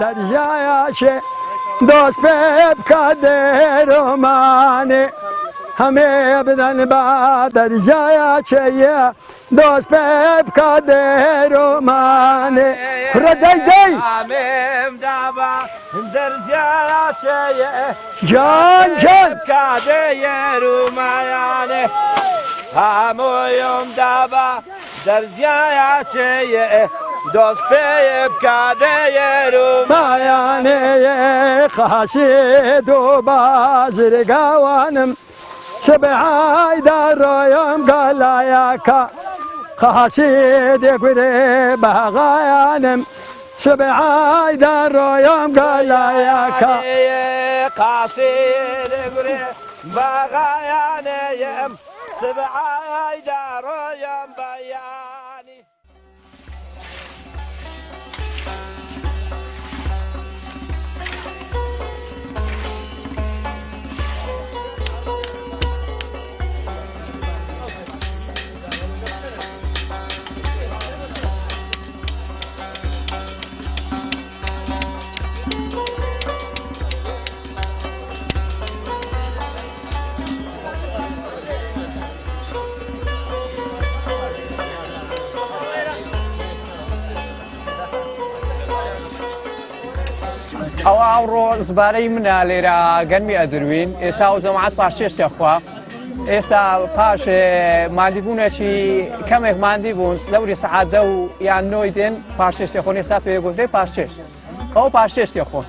دەرژایەشێ دۆست پێ بکە دێرۆمانێ هەمێ بدەن بە دەرژایەچەیە دۆست پێ بکە دێرۆمانێ کوڕە دەی ئامێم دابا دەرژایەچەیە جان بکە دێرۆمانێ هەموویم دابا دەرژایەچەیە دۆست پێ بکە دێرۆمانێ خەشێد و بازرگاوانم سبعایدا ڕۆیم گەلایەکە خەشێدێ گورێ بەغایانم سبعایدا ڕۆیم گەلایەکە قاسێدێ گورێ بەغایانەیەم سبعایدا ڕۆیم بەیانی ئەوە ئەوڕۆ زبارەی منە لێرە گەرمی ئەدروین ئێستا و جەماعەت پاش شێشتە خوا ئێستا پاش مادیبوونێکی کەمێک مادی بوون لەوری سەعات 10 یان 9 دێن پاش شێشتە خۆن ئێستا پێگوترێ پاش شێشت ئەو پاش شێشتە خۆن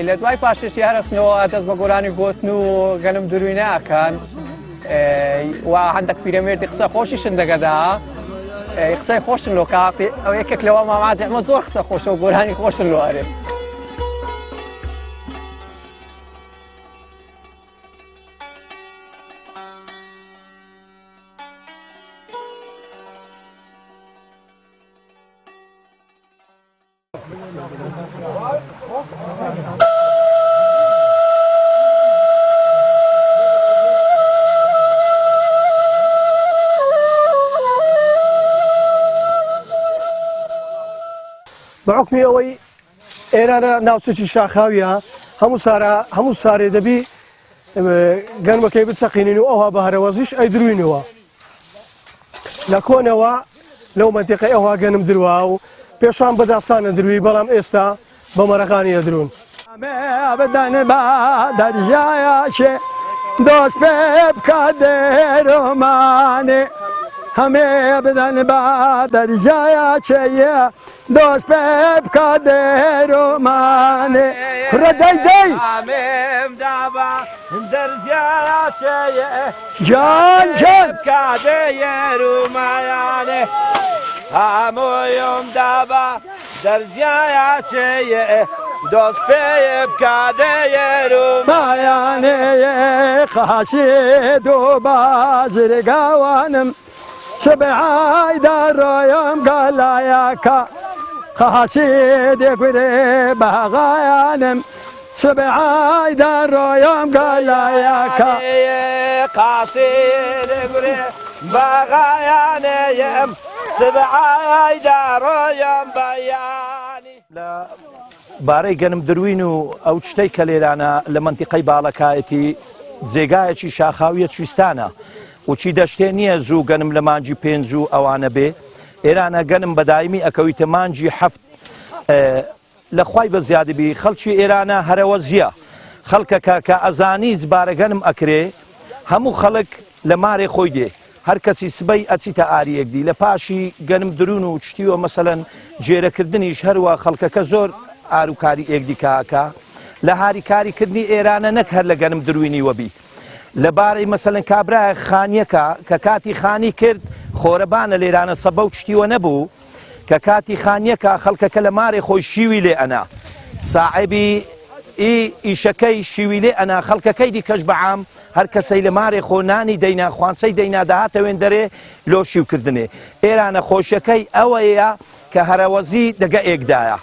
لە دوای پاش شێشتی هەرستنەوە دەست بە گۆرانی گۆتن و گەنم دروینە ئەکەن و هەندێک پیرەمێردی قسە خۆشیشن دەگەدا قسەی خۆشن لۆکا ئەو یەکێک لەوە ماماجە ئەمە زۆر قسە خۆشە و گۆرانی خۆشن لۆوارێ بەحکمی ئەوەی ئێرانە ناوچەکی شاخاویە هەموو سارێ دەبی گەنمەکەی بچەقینین و ئەوها بە هەرەوەزیش ئەیدروینەوە لە کۆنەوە لەو مەنتیقەی ئەوها گەنم دروا و پێشان بەداسانە دروی بەڵام ئێستا بە مەرەقانی ئەدرون بدەن بە دەرژایەشێ دۆست پێ بکە دێرۆمانێ هەمێ بدەن بە دەرژایەچەیە دۆست پێ بکە دێرۆمانێ کوڕە دەی ئامێم دابا دەرژایەچەیە جان بکە دێرۆمانێ هەموویم دابا دەرژایەچەیە دۆست پێ بکە دێرۆمانێ خەشێد و بازرگاوانم سبعایدا ڕۆیم گەلایەکە خەشێدێ گورێ بەغایانم سبعایدا ڕۆیم گەلایەکە قاسێدێ گورێ بەغایانەیەم سبعایدا ڕۆیم بەیانی لە بارەی گەنم دروین و ئەو شتەی کە لێرانە لە منتیقەی باڵەکایەتی جێگایەکی شاخاویە چویستانە وچی دەشتێ نییە زوو گەنم لە مانجی 5 و ئەوانە بێ ئێرانە گەنم بەدایمی ئەکەویتە مانجی 7 لە خوای بە زیادبی خەڵکی ئێرانە هەرەوە زیە خەڵکەکە کە ئەزانی زبارە گەنم ئەکرێ هەموو خەڵک لە مارێ خۆی دێ هەر کەسی سبەی ئەچیتە ئاریەکدی لە پاشی گەنم درون و چتیوە مەسەلەن جێرەکردنیش هەروە خەڵکەکە زۆر ئاروکاری ئێکدی کاکە لە هاریکاریکردنی ئێرانە نەک هەر لە گەنم دروینی وەبی لەبارەی مەسەلەن کابرایە خانیەکە کە کاتی خانی کرد خۆرەبانە لێرانە سەبە و چتیوە نەبوو کە کاتی خانیەکە خەڵکەکە لە مارێ خۆی شیوی لێ ئەنا ساعبی ئیشەکەی شیوی لێ ئەنا خەڵکەکەی دیکەش بەعام هەر کەسەی لە مارێ خۆنانی دەینا خوانسەی دەینا داهاتەوێن دەرێ لۆ شیوکردنێ ئێرانە خۆشەکەی ئەوەیە کە هەرەوەزی دەگە ئێکدایە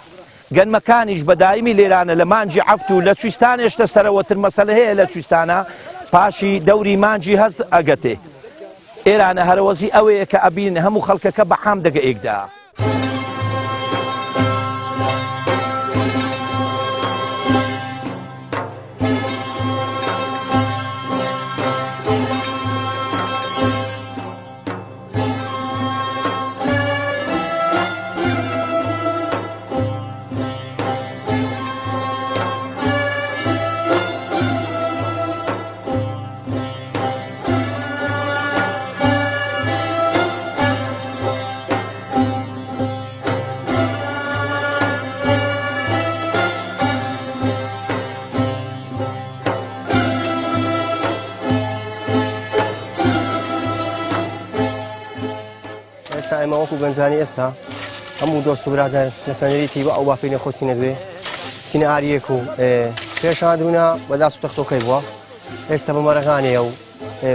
گەنمەکانیش بەدایمی لێرانە لە مانجی 7 و لە چویستانێشتە سەرەوەتر مەسەلە هەیە لە چویستانە پاشی دەوری مانجی هەست ئەگەتێ ئێرانە هەرەوەزی ئەوەیە کە ئەبین هەموو خەڵکەکە بەحام دەگە ئێکدا ئەمە وەکو گەنجانی ئێستا هەموو دۆست و برادر لە سەنجەری بە ئەو باپینە خۆ سینەدوێ سینە ئاریەک و پێشاندونە بەداست و تەختۆکەی بووە ئێستا بە مەرەغانەیە و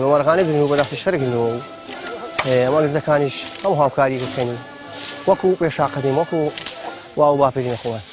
بە مەرەغانە گرن و بەداستی شەرگرنەوە و ئەمە گەنجەکانیش هەموو هاوکاری بکەنی وەکو پێشاقەدیم وەکو واو باپینە خۆوان.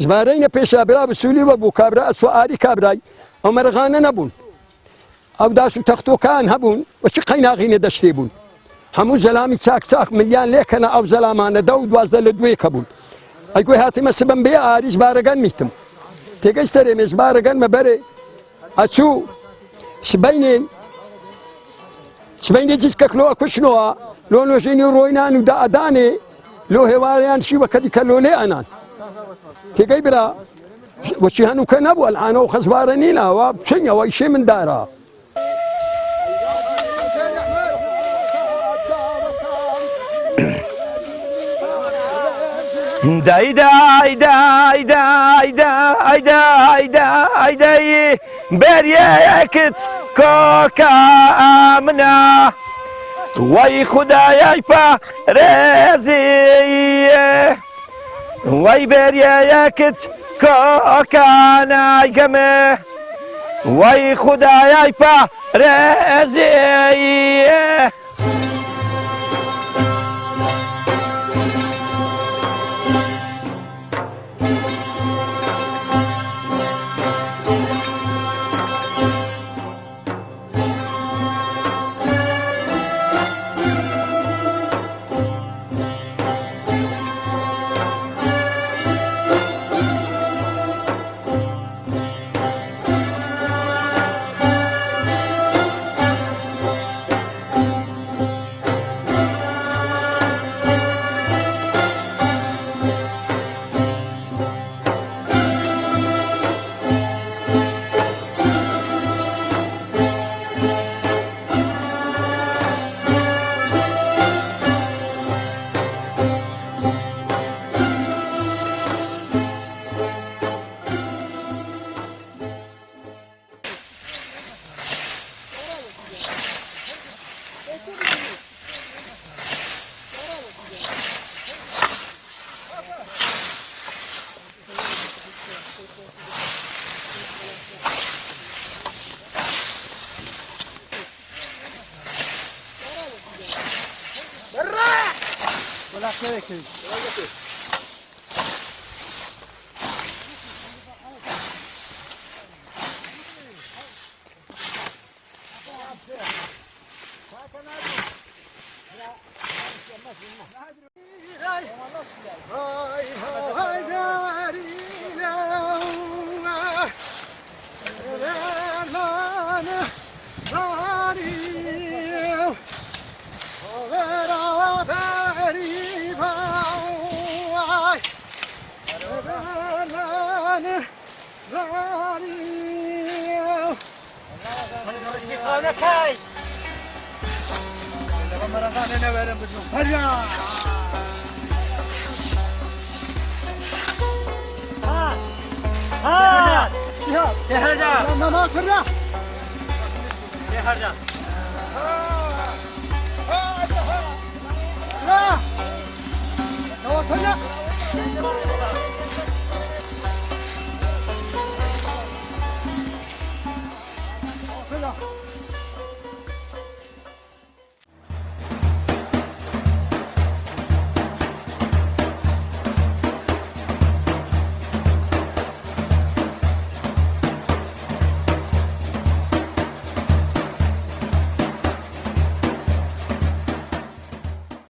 ژمارەینە پێشابرا بسوولیوە بوو کابرا ئەچوە ئاری کابرای ئەو مەرغانە نەبوون ئەو داس و تەختۆکان هەبوون وەچی قەیناغینە دەشتێ بوون هەموو زەلامی چاک چاک ملیان لێکەنە ئەو زەلامانە دە و دوازدە لە دوێ کەبوون ئەیگوی هاتیمە سبم بێ ئاری ژمارەگەن میتم تێگەیشتەرێمێ ژمارەگەن مەبەرێ ئەچوو سبەینێ جیسکە کلۆ کوشنەوە لۆ نۆژێنی و ڕۆینان و دەئەدانێ لۆ هێواریان شیوە کەدیکە لۆلێ ئەنان تێگەی برا وەچی هەنووکە نەبووە ئەلعانە و خەزبارە نیناوە بچینەوە ئیشێ من دارە دای دای دای دای دای دای دای دای بەریەکت کۆکە ئامنە وەی خودایای پارێزی وەی بەریەکت کۆکە نایگەمێ وەی خودایای پارێزی لا